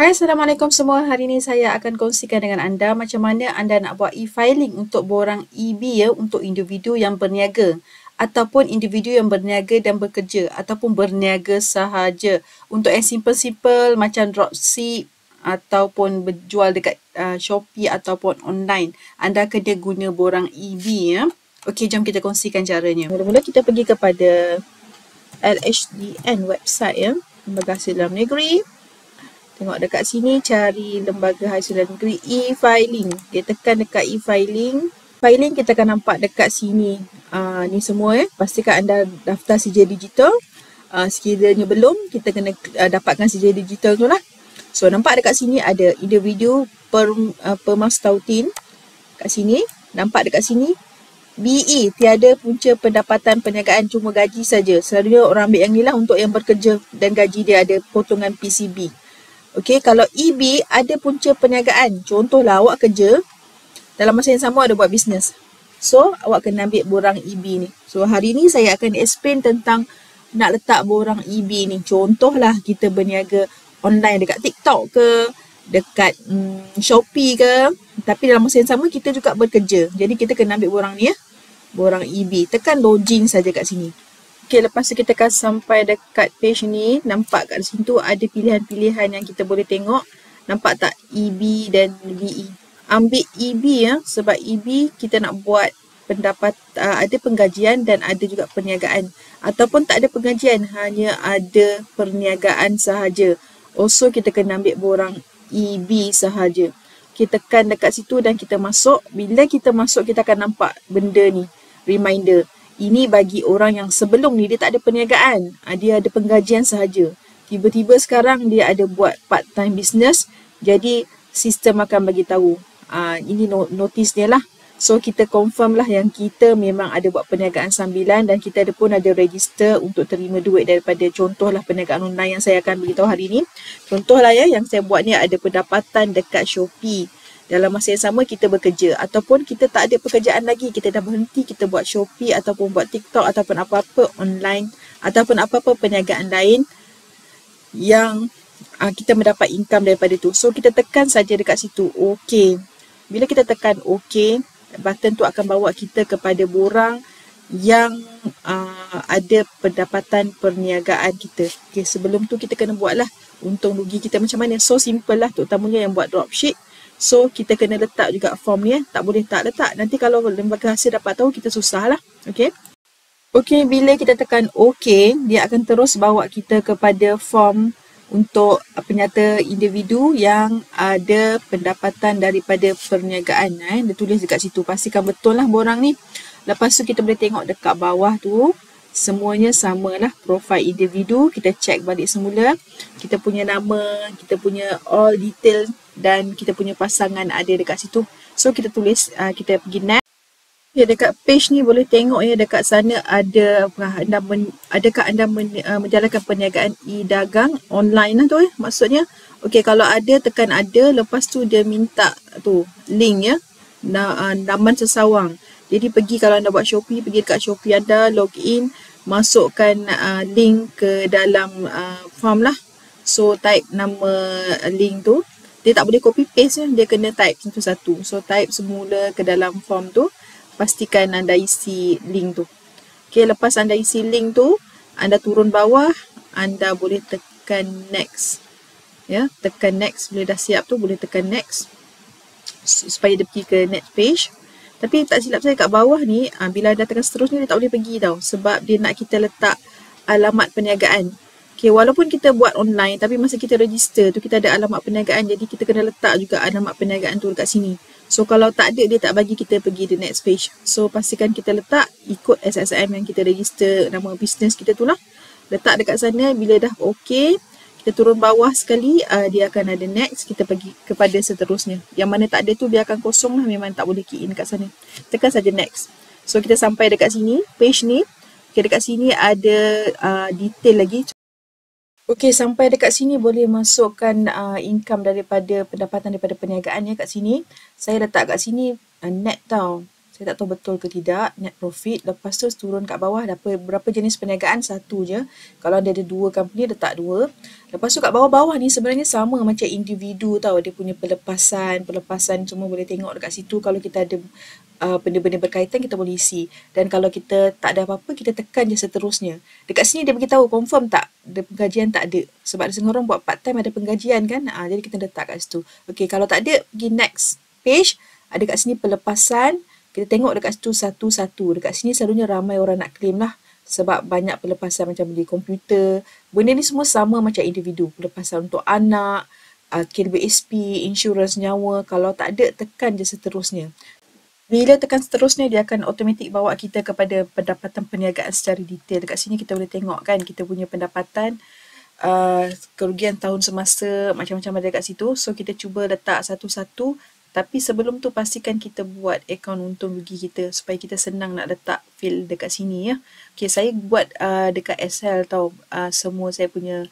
Hai, Assalamualaikum semua. Hari ini saya akan kongsikan dengan anda macam mana anda nak buat e-filing untuk borang EB ya, untuk individu yang berniaga ataupun individu yang berniaga dan bekerja ataupun berniaga sahaja. Untuk yang simple-simple macam dropship ataupun berjual dekat Shopee ataupun online, anda kena guna borang EB ya. Okey, jom kita kongsikan caranya. Mula-mula kita pergi kepada LHDN website ya, Lembaga Hasil Dalam Negeri. Tengok dekat sini, cari Lembaga Hasil Dalam Negeri e-filing. Kita tekan dekat e-filing. Filing kita akan nampak dekat sini. Ni semua pastikan anda daftar CJ Digital. Sekiranya belum, kita kena dapatkan CJ Digital tu lah. So, nampak dekat sini ada individu Permastautin. Kat sini, nampak dekat sini. BE, tiada punca pendapatan perniagaan, cuma gaji saja. Selalunya orang ambil yang ni lah untuk yang bekerja dan gaji dia ada potongan PCB. Okey, kalau EB ada punca perniagaan. Contohlah awak kerja, dalam masa yang sama ada buat bisnes. So, awak kena ambil borang EB ni. So, hari ni saya akan explain tentang nak letak borang EB ni. Contohlah kita berniaga online dekat TikTok ke, dekat Shopee ke. Tapi dalam masa yang sama kita juga bekerja. Jadi kita kena ambil borang ni ya. Borang EB. Tekan login saja kat sini. Okey, lepas tu kita akan sampai dekat page ni. Nampak kat situ ada pilihan-pilihan yang kita boleh tengok. Nampak tak? EB dan VE. Ambil EB ya. Sebab EB kita nak buat ada penggajian dan ada juga perniagaan. Ataupun tak ada penggajian, hanya ada perniagaan sahaja. Also kita kena ambil borang EB sahaja. Kita tekan dekat situ dan kita masuk. Bila kita masuk, kita akan nampak benda ni. Reminder. Ini bagi orang yang sebelum ni dia tak ada perniagaan. Dia ada penggajian sahaja. Tiba-tiba sekarang dia ada buat part-time business. Jadi sistem akan bagi tahu. Ini notice dia lah. So kita confirm lah yang kita memang ada buat perniagaan sambilan dan kita pun ada register untuk terima duit daripada contohlah perniagaan online yang saya akan beritahu hari ni. Contohlah ya, yang saya buat ni ada pendapatan dekat Shopee. Dalam masa yang sama kita bekerja ataupun kita tak ada pekerjaan lagi, kita dah berhenti, kita buat Shopee ataupun buat TikTok ataupun apa-apa online ataupun apa-apa perniagaan lain yang kita mendapat income daripada tu. So kita tekan saja dekat situ OK. Bila kita tekan OK, button tu akan bawa kita kepada borang yang ada pendapatan perniagaan kita. Okay, sebelum tu kita kena buatlah untung rugi kita macam mana. So simple lah, terutamanya yang buat dropship. So, kita kena letak juga form ni. Tak boleh tak letak. Nanti kalau lembaga hasil dapat tahu, kita susah lah. Okay. Okay, bila kita tekan OK, dia akan terus bawa kita kepada form untuk penyata individu yang ada pendapatan daripada perniagaan. Dia tulis dekat situ. Pastikan betul lah borang ni. Lepas tu kita boleh tengok dekat bawah tu. Semuanya samalah profil individu. Kita check balik semula. Kita punya nama, kita punya all detail dan kita punya pasangan ada dekat situ. So kita tulis, kita pergi next. Ya, dekat page ni boleh tengok ya, dekat sana ada adakah anda menjalankan perniagaan e-dagang online lah tu ya maksudnya. Okey, kalau ada tekan ada, lepas tu dia minta tu link ya. Laman sesawang. Jadi pergi kalau anda buat Shopee, pergi dekat Shopee anda, login, masukkan link ke dalam form lah. So type nama link tu. Dia tak boleh copy paste ya, dia kena type satu-satu. So type semula ke dalam form tu. Pastikan anda isi link tu. Okay, lepas anda isi link tu, anda turun bawah, anda boleh tekan next. Ya, tekan next. Bila dah siap tu, boleh tekan next. Supaya dia pergi ke next page. Tapi tak silap saya kat bawah ni, bila dah tekan seterusnya, dia tak boleh pergi tau. Sebab dia nak kita letak alamat perniagaan. Okay, walaupun kita buat online, tapi masa kita register tu, kita ada alamat perniagaan. Jadi kita kena letak juga alamat perniagaan tu dekat sini. So kalau tak ada, dia tak bagi kita pergi the next page. So pastikan kita letak ikut SSM yang kita register, nama bisnes kita tu lah. Letak dekat sana, bila dah OK, kita turun bawah sekali, dia akan ada next, kita pergi kepada seterusnya. Yang mana tak ada tu biarkan kosong lah, memang tak boleh key in kat sana. Tekan saja next. So kita sampai dekat sini, page ni. Okay, dekat sini ada detail lagi. Okey, sampai dekat sini boleh masukkan income daripada pendapatan daripada perniagaan ya kat sini. Saya letak kat sini net tau. Saya tak tahu betul ke tidak, net profit. Lepas tu turun kat bawah, berapa jenis perniagaan, satu je. Kalau dia ada dua company, letak dua. Lepas tu kat bawah-bawah ni sebenarnya sama macam individu tau. Dia punya pelepasan semua boleh tengok dekat situ. Kalau kita ada benda-benda berkaitan, kita boleh isi. Dan kalau kita tak ada apa-apa, kita tekan je seterusnya. Dekat sini dia beritahu confirm tak, ada penggajian tak ada. Sebab ada setengah orang buat part time ada penggajian kan. Jadi kita letak kat situ. Okay, kalau tak ada, pergi next page. Ada kat sini pelepasan. Kita tengok dekat situ satu-satu. Dekat sini selalunya ramai orang nak claim lah. Sebab banyak pelepasan macam beli komputer. Benda ni semua sama macam individu. Pelepasan untuk anak, KBSP, insurans nyawa. Kalau tak ada, tekan je seterusnya. Bila tekan seterusnya, dia akan automatik bawa kita kepada pendapatan perniagaan secara detail. Dekat sini kita boleh tengok kan, kita punya pendapatan, kerugian tahun semasa, macam-macam ada kat situ. So, kita cuba letak satu-satu. Tapi sebelum tu pastikan kita buat akaun untung rugi kita supaya kita senang nak letak fil dekat sini ya. Okay, saya buat dekat Excel tau semua saya punya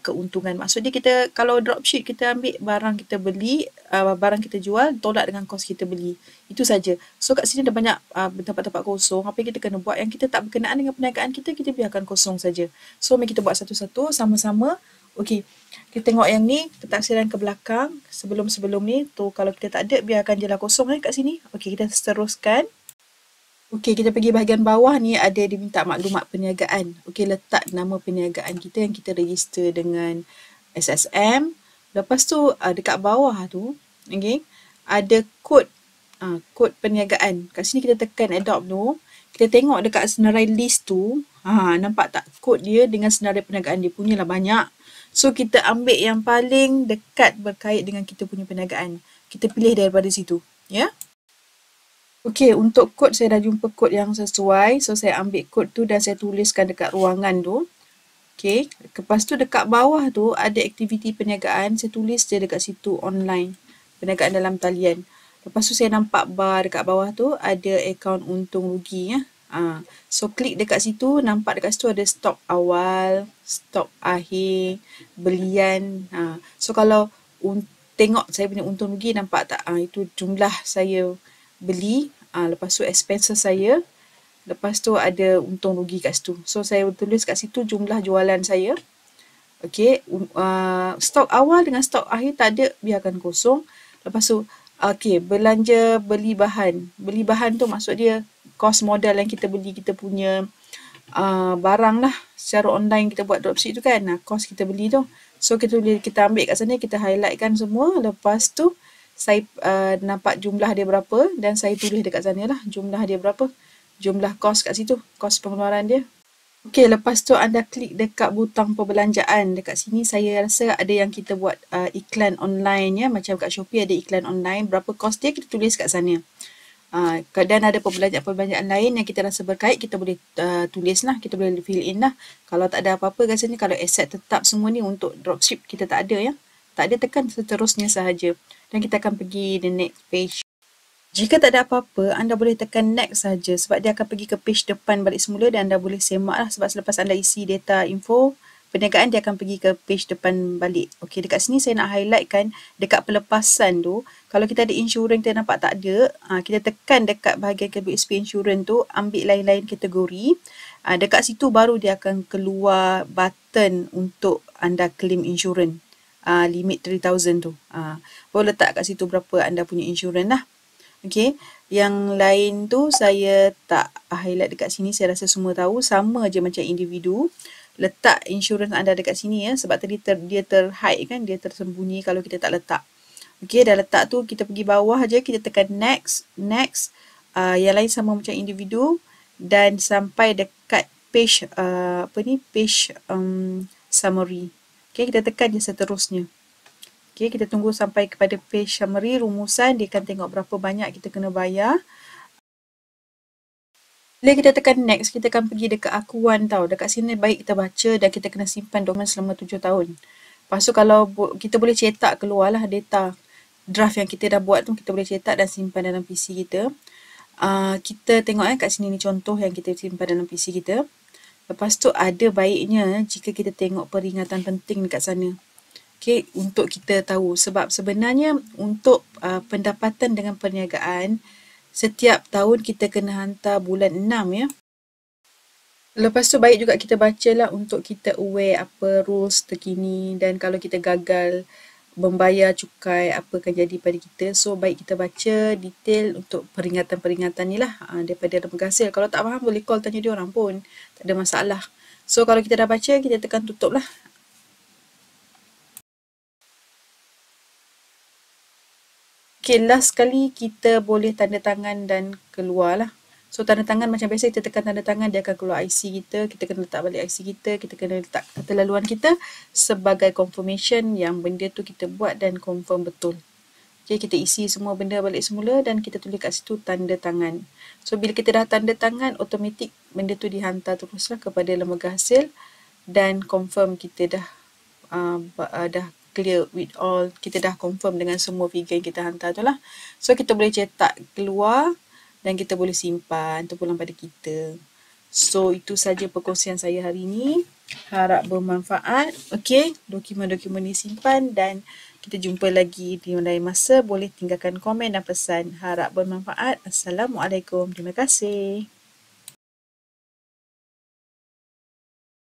keuntungan. Maksudnya kita kalau dropship kita ambil barang kita beli, barang kita jual tolak dengan kos kita beli. Itu saja. So kat sini ada banyak tempat-tempat kosong. Apa yang kita kena buat yang kita tak berkenaan dengan perniagaan kita, kita biarkan kosong saja. So mari kita buat satu-satu sama-sama. Okey. Kita tengok yang ni, pentafsiran ke belakang sebelum-sebelum ni tu kalau kita tak ada biarkan je lah kosong kat sini. Okey, kita teruskan. Okey, kita pergi bahagian bawah ni ada diminta maklumat perniagaan. Okey, letak nama perniagaan kita yang kita register dengan SSM. Lepas tu dekat bawah tu, okey, ada kod kod perniagaan. Kat sini kita tekan adopt tu. Kita tengok dekat senarai list tu, nampak tak kod dia dengan senarai perniagaan dia punyalah banyak. So, kita ambil yang paling dekat berkait dengan kita punya perniagaan. Kita pilih daripada situ. Ya. Okey, untuk kod saya dah jumpa kod yang sesuai. So, saya ambil kod tu dan saya tuliskan dekat ruangan tu. Okey. Lepas tu dekat bawah tu ada aktiviti perniagaan. Saya tulis je dekat situ online. Perniagaan dalam talian. Lepas tu saya nampak bar dekat bawah tu ada akaun untung rugi ya. So klik dekat situ, nampak dekat situ ada stok awal, stok akhir, belian. So kalau tengok saya punya untung rugi, nampak tak? Itu jumlah saya beli, lepas tu expenses saya, lepas tu ada untung rugi kat situ. So saya tulis kat situ jumlah jualan saya. Okey, stok awal dengan stok akhir tak ada, biarkan kosong. Lepas tu okey, belanja beli bahan. Beli bahan tu maksud dia kos modal yang kita beli kita punya barang lah. Secara online kita buat dropship tu kan. Kos kita beli tu. So kita ambil kat sana, kita highlightkan semua. Lepas tu saya nampak jumlah dia berapa dan saya tulis dekat sana lah jumlah dia berapa. Jumlah kos kat situ, kos pengeluaran dia. Okey, lepas tu anda klik dekat butang perbelanjaan. Dekat sini saya rasa ada yang kita buat iklan online ya. Macam kat Shopee ada iklan online. Berapa kos dia kita tulis kat sana. Dan ada perbelanjaan lain yang kita rasa berkait, kita boleh tulis lah. Kita boleh fill in lah. Kalau tak ada apa-apa rasanya, kalau aset tetap semua ni untuk dropship kita tak ada ya. Tak ada, tekan seterusnya sahaja. Dan kita akan pergi the next page. Jika tak ada apa-apa, anda boleh tekan next saja sebab dia akan pergi ke page depan balik semula dan anda boleh semak lah sebab selepas anda isi data info perniagaan dia akan pergi ke page depan balik. Okey, dekat sini saya nak highlightkan dekat pelepasan tu, kalau kita ada insurans kita nampak tak ada, kita tekan dekat bahagian KBSP insurans tu, ambil lain-lain kategori. Dekat situ baru dia akan keluar button untuk anda claim insurans. Limit 3,000 tu. Baru letak kat situ berapa anda punya insurans lah. Okey, yang lain tu saya tak highlight dekat sini, saya rasa semua tahu, sama je macam individu. Letak insurans anda dekat sini ya, sebab tadi dia terhide kan, dia tersembunyi kalau kita tak letak. Okey, dah letak tu, kita pergi bawah je, kita tekan next, next. Yang lain sama macam individu dan sampai dekat page page summary. Okey, kita tekan je seterusnya. Okay, kita tunggu sampai kepada page summary, rumusan, dia akan tengok berapa banyak kita kena bayar. Bila kita tekan next, kita akan pergi dekat akuan tau. Dekat sini baik kita baca dan kita kena simpan dokumen selama 7 tahun. Lepas tu kalau kita boleh cetak keluarlah data draft yang kita dah buat tu, kita boleh cetak dan simpan dalam PC kita. Kita tengok kat sini ni contoh yang kita simpan dalam PC kita. Lepas tu ada baiknya jika kita tengok peringatan penting dekat sana. Okay, untuk kita tahu sebab sebenarnya untuk pendapatan dengan perniagaan Setiap tahun kita kena hantar bulan 6 ya. Lepas tu baik juga kita bacalah untuk kita aware apa rules terkini, dan kalau kita gagal membayar cukai apa akan jadi pada kita. So baik kita baca detail untuk peringatan-peringatan ni lah daripada lembaga hasil. Kalau tak faham boleh call tanya dia orang pun, tak ada masalah. So kalau kita dah baca, kita tekan tutup lah. Okay, last sekali kita boleh tanda tangan dan keluar lah. So tanda tangan macam biasa, kita tekan tanda tangan, dia akan keluar IC kita. Kita kena letak balik IC kita. Kita kena letak kata laluan kita sebagai confirmation yang benda tu kita buat dan confirm betul. Okay, kita isi semua benda balik semula dan kita tulis kat situ tanda tangan. So bila kita dah tanda tangan, automatik benda tu dihantar teruslah kepada lembaga hasil dan confirm kita dah clear with all, kita dah confirm dengan semua figure yang kita hantar tu lah. So kita boleh cetak keluar dan kita boleh simpan terpulang pada kita. So itu saja perkongsian saya hari ini. Harap bermanfaat. Okey, dokumen-dokumen ni simpan dan kita jumpa lagi di lain masa. Boleh tinggalkan komen dan pesan. Harap bermanfaat. Assalamualaikum. Terima kasih.